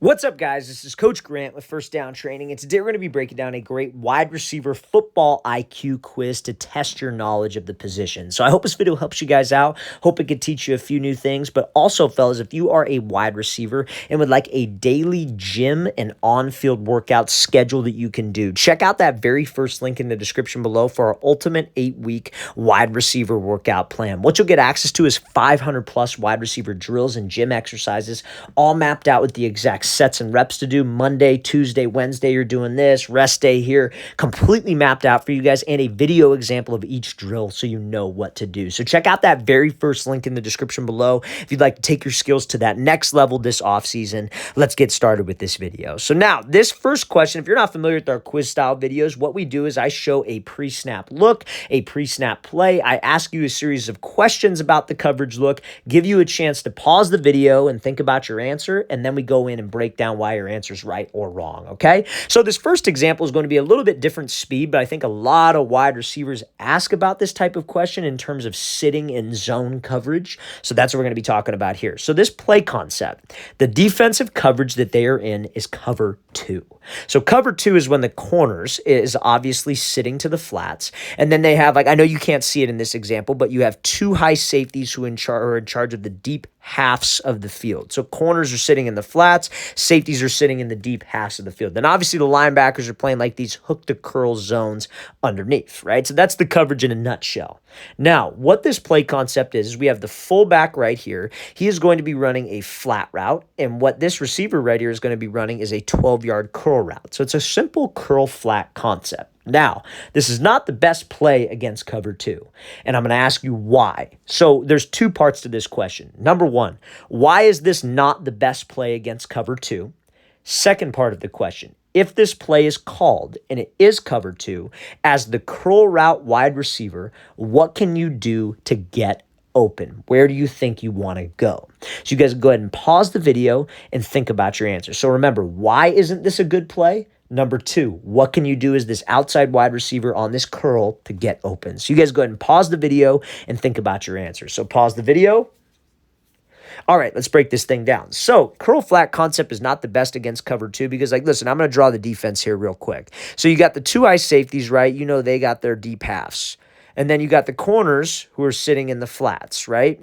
What's up, guys? This is Coach Grant with First Down Training, and today we're going to be breaking down a great wide receiver football IQ quiz to test your knowledge of the position. So I hope this video helps you guys out. Hope it could teach you a few new things, but also, fellas, if you are a wide receiver and would like a daily gym and on-field workout schedule that you can do, check out that very first link in the description below for our ultimate 8-week wide receiver workout plan. What you'll get access to is 500 plus wide receiver drills and gym exercises, all mapped out with the exact sets and reps to do. Monday, Tuesday, Wednesday, you're doing this. Rest day here, completely mapped out for you guys, and a video example of each drill so you know what to do. So check out that very first link in the description below if you'd like to take your skills to that next level this offseason. Let's get started with this video. So now, this first question, if you're not familiar with our quiz style videos, what we do is I show a pre-snap look, a pre-snap play. I ask you a series of questions about the coverage look, give you a chance to pause the video and think about your answer, and then we go in and break down why your answer is right or wrong, okay? So this first example is going to be a little bit different speed, but I think a lot of wide receivers ask about this type of question in terms of sitting in zone coverage. So that's what we're going to be talking about here. So this play concept, the defensive coverage that they are in is cover two. So cover two is when the corners is obviously sitting to the flats, and then they have, like, I know you can't see it in this example, but you have two high safeties who are in charge of the deep halves of the field. So corners are sitting in the flats, safeties are sitting in the deep halves of the field. Then obviously the linebackers are playing like these hook to curl zones underneath, right? So that's the coverage in a nutshell. Now, what this play concept is we have the fullback right here. He is going to be running a flat route, and what this receiver right here is going to be running is a 12-yard curl route. So it's a simple curl flat concept. Now, this is not the best play against cover two, and I'm going to ask you why. So there's two parts to this question. Number one, why is this not the best play against cover two? Second part of the question, if this play is called and it is cover two, as the curl route wide receiver, what can you do to get open? Where do you think you want to go? So you guys go ahead and pause the video and think about your answer. So remember, why isn't this a good play? Number two, what can you do as this outside wide receiver on this curl to get open? So you guys go ahead and pause the video and think about your answer. So pause the video. All right, let's break this thing down. So curl flat concept is not the best against cover two because, like, listen, I'm going to draw the defense here real quick. So you got the two high safeties, right? You know they got their deep halves. And then you got the corners who are sitting in the flats, right?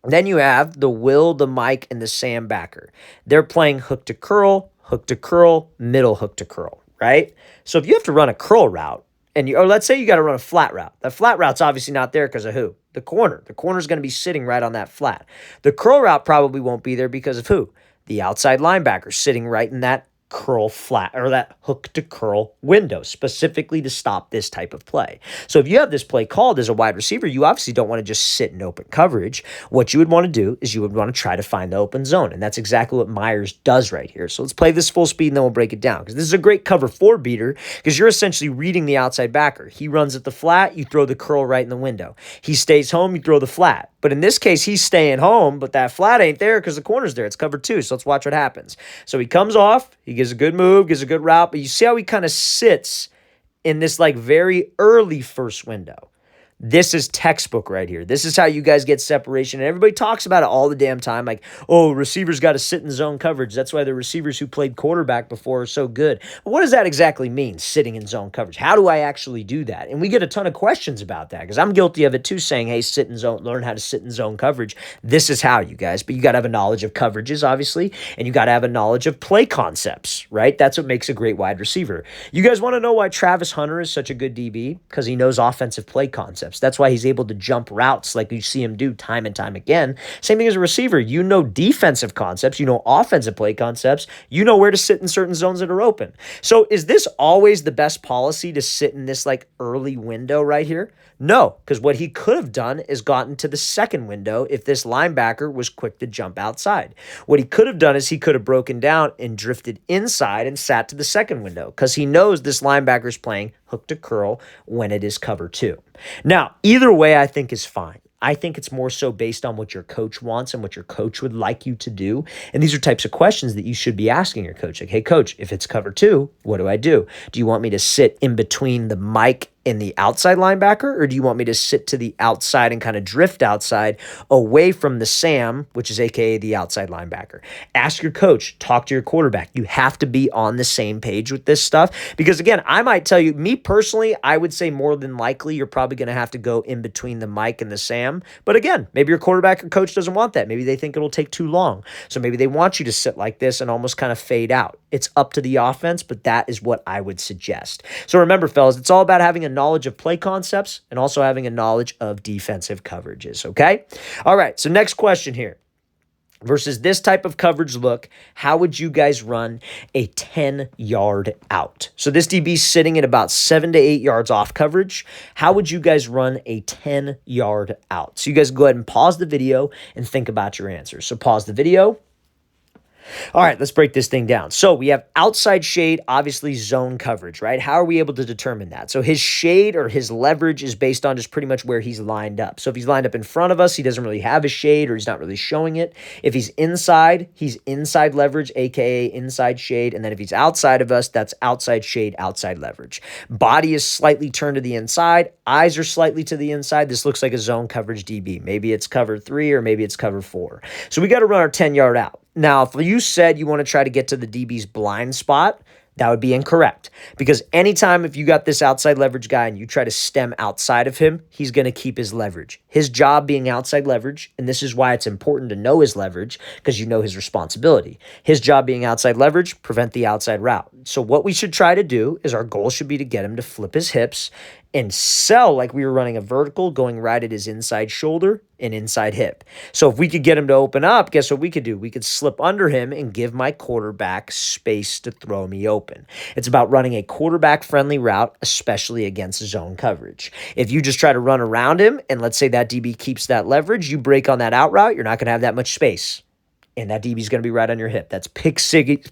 Then you have the Will, the Mike, and the Sam backer. They're playing hook to curl, middle hook to curl, right? So if you have to run a curl route, or let's say you got to run a flat route. That flat route's obviously not there because of who? The corner. The corner's going to be sitting right on that flat. The curl route probably won't be there because of who? The outside linebacker sitting right in that curl flat or that hook to curl window specifically to stop this type of play. So if you have this play called as a wide receiver, you obviously don't want to just sit in open coverage. What you would want to do is you would want to try to find the open zone. And that's exactly what Myers does right here. So let's play this full speed and then we'll break it down because this is a great cover four beater because you're essentially reading the outside backer. He runs at the flat, you throw the curl right in the window. He stays home, you throw the flat. But in this case, he's staying home, but that flat ain't there because the corner's there. It's cover two, so let's watch what happens. So he comes off, he gives a good move, gives a good route, but you see how he kind of sits in this like very early first window. This is textbook right here. This is how you guys get separation. And everybody talks about it all the damn time. Like, oh, receivers got to sit in zone coverage. That's why the receivers who played quarterback before are so good. But what does that exactly mean, sitting in zone coverage? How do I actually do that? And we get a ton of questions about that because I'm guilty of it too, saying, hey, sit in zone, learn how to sit in zone coverage. This is how, you guys. But you got to have a knowledge of coverages, obviously, and you got to have a knowledge of play concepts, right? That's what makes a great wide receiver. You guys want to know why Travis Hunter is such a good DB? Because he knows offensive play concepts. That's why he's able to jump routes like you see him do time and time again. Same thing as a receiver. You know defensive concepts. You know offensive play concepts. You know where to sit in certain zones that are open. So is this always the best policy to sit in this like early window right here? No, because what he could have done is gotten to the second window if this linebacker was quick to jump outside. What he could have done is he could have broken down and drifted inside and sat to the second window because he knows this linebacker is playing hook to curl when it is cover two. Now, either way I think is fine. I think it's more so based on what your coach wants and what your coach would like you to do. And these are types of questions that you should be asking your coach. Like, hey, coach, if it's cover two, what do I do? Do you want me to sit in between the Mike in the outside linebacker, or do you want me to sit to the outside and kind of drift outside away from the Sam, which is AKA the outside linebacker? Ask your coach, talk to your quarterback. You have to be on the same page with this stuff because, again, I might tell you, me personally, I would say more than likely you're probably going to have to go in between the Mike and the Sam. But again, maybe your quarterback or coach doesn't want that. Maybe they think it'll take too long. So maybe they want you to sit like this and almost kind of fade out. It's up to the offense, but that is what I would suggest. So remember, fellas, it's all about having a knowledge of play concepts and also having a knowledge of defensive coverages, okay? All right, so next question here. Versus this type of coverage look, how would you guys run a 10-yard out? So this DB is sitting at about 7 to 8 yards off coverage. How would you guys run a 10-yard out? So you guys go ahead and pause the video and think about your answers. So pause the video. All right, let's break this thing down. So we have outside shade, obviously zone coverage, right? How are we able to determine that? So his shade or his leverage is based on just pretty much where he's lined up. So if he's lined up in front of us, he doesn't really have a shade or he's not really showing it. If he's inside leverage, aka inside shade. And then if he's outside of us, that's outside shade, outside leverage. Body is slightly turned to the inside. Eyes are slightly to the inside. This looks like a zone coverage DB. Maybe it's cover 3 or maybe it's cover 4. So we got to run our 10-yard out. Now, if you said you want to try to get to the DB's blind spot, that would be incorrect because anytime if you got this outside leverage guy and you try to stem outside of him, he's going to keep his leverage. His job being outside leverage, and this is why it's important to know his leverage because you know his responsibility. His job being outside leverage, prevent the outside route. So what we should try to do is our goal should be to get him to flip his hips and sell like we were running a vertical, going right at his inside shoulder and inside hip. So if we could get him to open up, guess what we could do? We could slip under him and give my quarterback space to throw me open. It's about running a quarterback-friendly route, especially against zone coverage. If you just try to run around him, and let's say that DB keeps that leverage, you break on that out route, you're not going to have that much space. And that DB is going to be right on your hip. That's Pick Six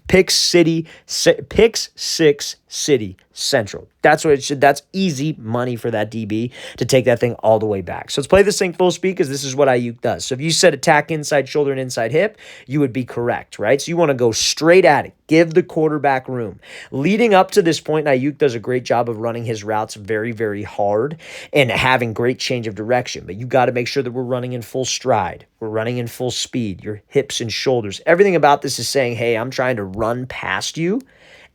City Central. That's what it should. That's easy money for that DB to take that thing all the way back. So let's play this thing full speed because this is what Ayuk does. So if you said attack inside shoulder and inside hip, you would be correct, right? So you want to go straight at it. Give the quarterback room. Leading up to this point, Ayuk does a great job of running his routes very, very hard and having great change of direction. But you got to make sure that we're running in full stride. We're running in full speed. Your hips and shoulders. Everything about this is saying, hey, I'm trying to run past you.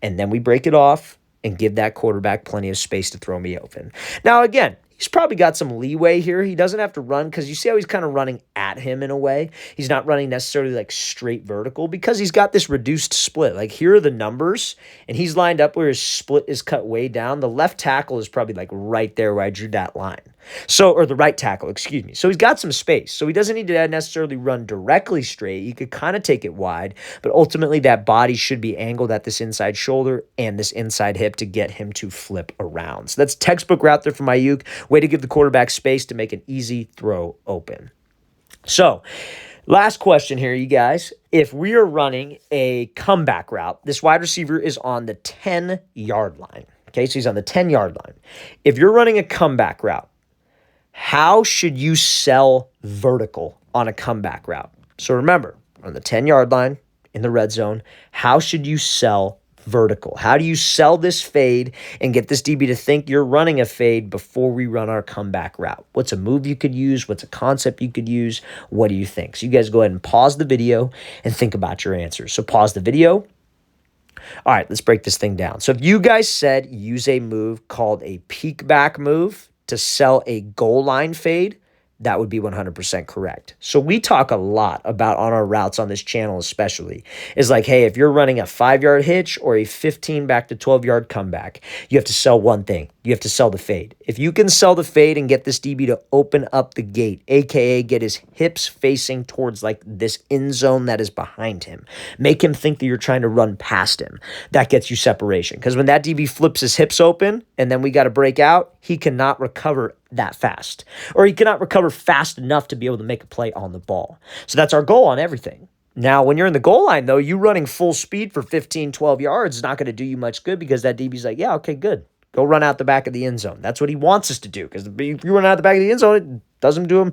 And then we break it off and give that quarterback plenty of space to throw me open. Now, again, he's probably got some leeway here. He doesn't have to run because you see how he's kind of running at him in a way. He's not running necessarily like straight vertical because he's got this reduced split. Like here are the numbers, and he's lined up where his split is cut way down. The left tackle is probably like right there where I drew that line. So, or the right tackle, excuse me. So he's got some space. So he doesn't need to necessarily run directly straight. He could kind of take it wide, but ultimately that body should be angled at this inside shoulder and this inside hip to get him to flip around. So that's textbook route there from Ayuk. Way to give the quarterback space to make an easy throw open. So, last question here, you guys. If we are running a comeback route, this wide receiver is on the 10-yard line. Okay, so he's on the 10-yard line. If you're running a comeback route, how should you sell vertical on a comeback route? So remember, on the 10-yard line in the red zone, how should you sell vertical? How do you sell this fade and get this DB to think you're running a fade before we run our comeback route? What's a move you could use? What's a concept you could use? What do you think? So you guys go ahead and pause the video and think about your answers. So pause the video. All right, let's break this thing down. So if you guys said use a move called a peek back move to sell a goal line fade, that would be 100% correct. So we talk a lot about on our routes on this channel especially, is like, hey, if you're running a 5-yard hitch or a 15 back to 12-yard comeback, you have to sell one thing. You have to sell the fade. If you can sell the fade and get this DB to open up the gate, aka get his hips facing towards like this end zone that is behind him, make him think that you're trying to run past him, that gets you separation. Because when that DB flips his hips open and then we got to break out, he cannot recover that fast, or he cannot recover fast enough to be able to make a play on the ball. So that's our goal on everything. Now, when you're in the goal line, though, you running full speed for 15, 12 yards is not going to do you much good because that DB's like, yeah, okay, good. Go run out the back of the end zone. That's what he wants us to do because if you run out the back of the end zone, it doesn't do him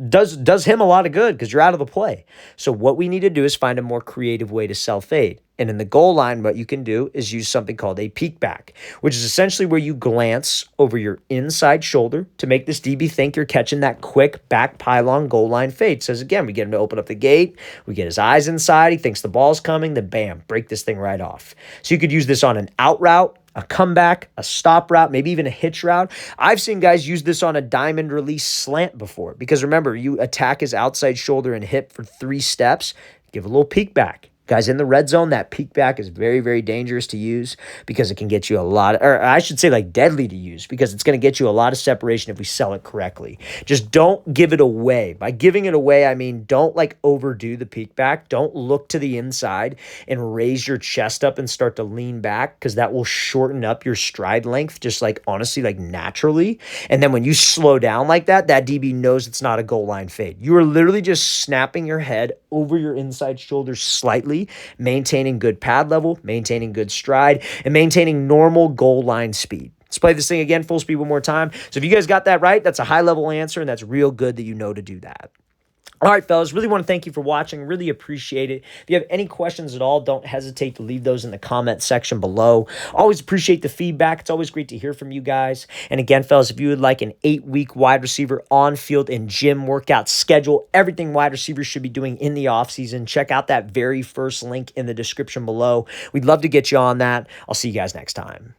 does him a lot of good because you're out of the play. So what we need to do is find a more creative way to self-fade. And in the goal line, what you can do is use something called a peek back, which is essentially where you glance over your inside shoulder to make this DB think you're catching that quick back pylon goal line fade. So again, we get him to open up the gate, we get his eyes inside, he thinks the ball's coming, then bam, break this thing right off. So you could use this on an out route, a comeback, a stop route, maybe even a hitch route. I've seen guys use this on a diamond release slant before because remember, you attack his outside shoulder and hip for 3 steps, give a little peek back. Guys, in the red zone, that peek back is very, very dangerous to use because it can get you a lot, or I should say like deadly to use because it's going to get you a lot of separation if we sell it correctly. Just don't give it away. By giving it away, I mean don't like overdo the peek back. Don't look to the inside and raise your chest up and start to lean back because that will shorten up your stride length just like honestly like naturally. And then when you slow down like that, that DB knows it's not a goal line fade. You are literally just snapping your head over your inside shoulder slightly, maintaining good pad level, maintaining good stride, and maintaining normal goal line speed. Let's play this thing again, full speed one more time. So if you guys got that right, that's a high-level answer, and that's real good that you know to do that. All right, fellas, really want to thank you for watching. Really appreciate it. If you have any questions at all, don't hesitate to leave those in the comment section below. Always appreciate the feedback. It's always great to hear from you guys. And again, fellas, if you would like an 8-week wide receiver on-field and gym workout schedule, everything wide receivers should be doing in the offseason, check out that very first link in the description below. We'd love to get you on that. I'll see you guys next time.